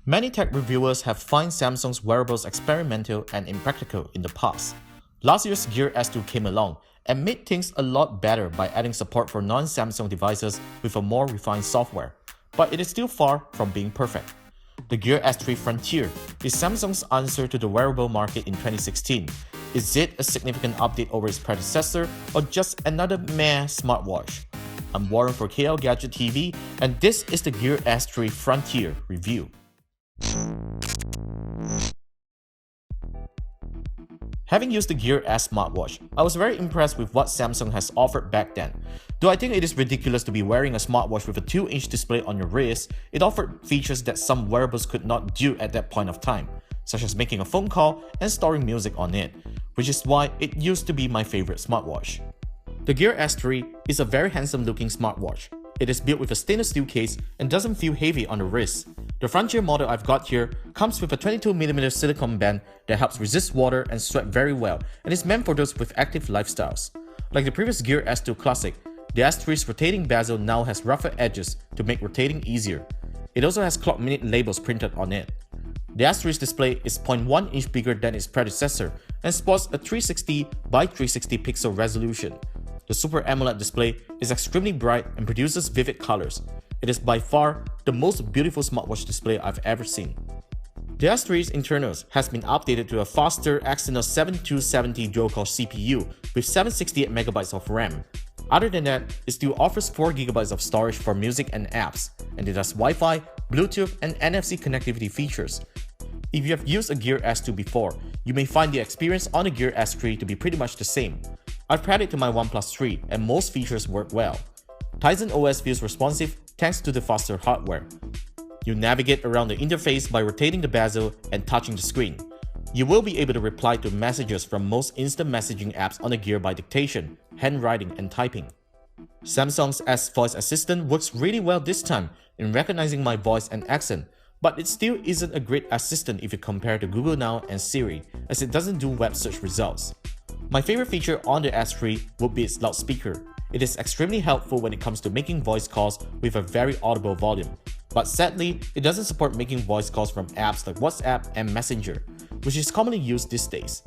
Many tech reviewers have found Samsung's wearables experimental and impractical in the past. Last year's Gear S2 came along and made things a lot better by adding support for non-Samsung devices with a more refined software, but it is still far from being perfect. The Gear S3 Frontier is Samsung's answer to the wearable market in 2016. Is it a significant update over its predecessor or just another meh smartwatch? I'm Warren for KLGadgetTV, and this is the Gear S3 Frontier review. Having used the Gear S smartwatch, I was very impressed with what Samsung has offered back then. Though I think it is ridiculous to be wearing a smartwatch with a 2-inch display on your wrist, it offered features that some wearables could not do at that point of time, such as making a phone call and storing music on it, which is why it used to be my favorite smartwatch. The Gear S3 is a very handsome looking smartwatch. It is built with a stainless steel case and doesn't feel heavy on the wrist. The Frontier model I've got here comes with a 22mm silicone band that helps resist water and sweat very well and is meant for those with active lifestyles. Like the previous Gear S2 Classic, the S3's rotating bezel now has rougher edges to make rotating easier. It also has clock minute labels printed on it. The S3's display is 0.1 inch bigger than its predecessor and sports a 360 by 360 pixel resolution. The Super AMOLED display is extremely bright and produces vivid colors. It is by far the most beautiful smartwatch display I've ever seen. The S3's internals has been updated to a faster Exynos 7270 dual-core CPU with 768MB of RAM. Other than that, it still offers 4GB of storage for music and apps, and it has Wi-Fi, Bluetooth, and NFC connectivity features. If you have used a Gear S2 before, you may find the experience on the Gear S3 to be pretty much the same. I've paired it to my OnePlus 3 and most features work well. Tizen OS feels responsive thanks to the faster hardware. You navigate around the interface by rotating the bezel and touching the screen. You will be able to reply to messages from most instant messaging apps on the Gear by dictation, handwriting, and typing. Samsung's S Voice Assistant works really well this time in recognizing my voice and accent, but it still isn't a great assistant if you compare to Google Now and Siri, as it doesn't do web search results. My favorite feature on the S3 would be its loudspeaker. It is extremely helpful when it comes to making voice calls with a very audible volume, but sadly, it doesn't support making voice calls from apps like WhatsApp and Messenger, which is commonly used these days.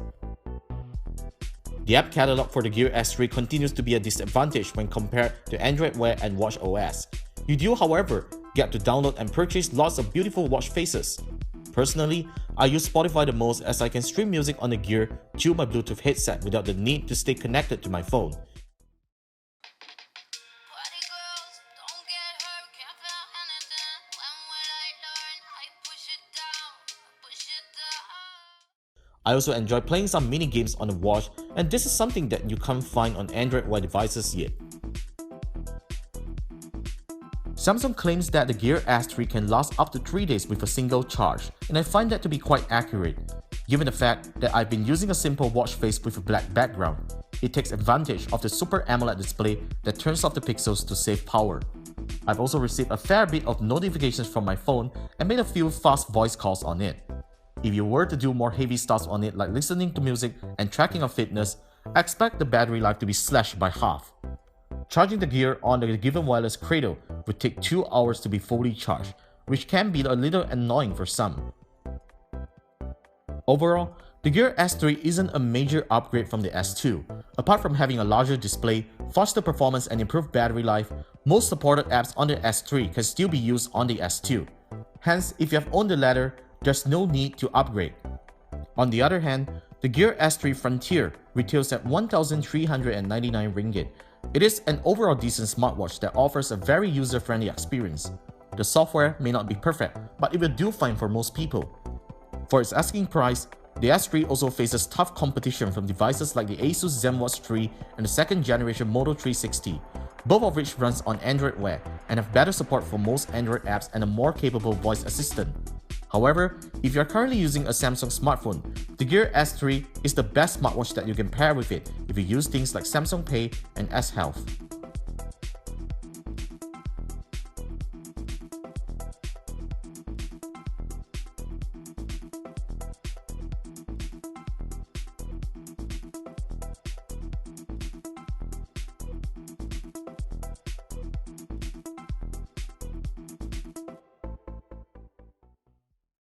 The app catalog for the Gear S3 continues to be a disadvantage when compared to Android Wear and watchOS. You do, however, get to download and purchase lots of beautiful watch faces. Personally, I use Spotify the most as I can stream music on the Gear through my Bluetooth headset without the need to stay connected to my phone. I also enjoy playing some mini games on the watch, and this is something that you can't find on Android Wear devices yet. Samsung claims that the Gear S3 can last up to 3 days with a single charge, and I find that to be quite accurate. Given the fact that I've been using a simple watch face with a black background, it takes advantage of the Super AMOLED display that turns off the pixels to save power. I've also received a fair bit of notifications from my phone and made a few fast voice calls on it. If you were to do more heavy stuff on it like listening to music and tracking of fitness, I expect the battery life to be slashed by half. Charging the Gear on the given wireless cradle would take 2 hours to be fully charged, which can be a little annoying for some. Overall, the Gear S3 isn't a major upgrade from the S2. Apart from having a larger display, faster performance, and improved battery life, most supported apps on the S3 can still be used on the S2. Hence, if you have owned the latter, there's no need to upgrade. On the other hand, the Gear S3 Frontier retails at 1,399 ringgit. It is an overall decent smartwatch that offers a very user-friendly experience. The software may not be perfect, but it will do fine for most people. For its asking price, the S3 also faces tough competition from devices like the Asus ZenWatch 3 and the 2nd generation Moto 360, both of which runs on Android Wear and have better support for most Android apps and a more capable voice assistant. However, if you are currently using a Samsung smartphone, the Gear S3 is the best smartwatch that you can pair with it if you use things like Samsung Pay and S Health.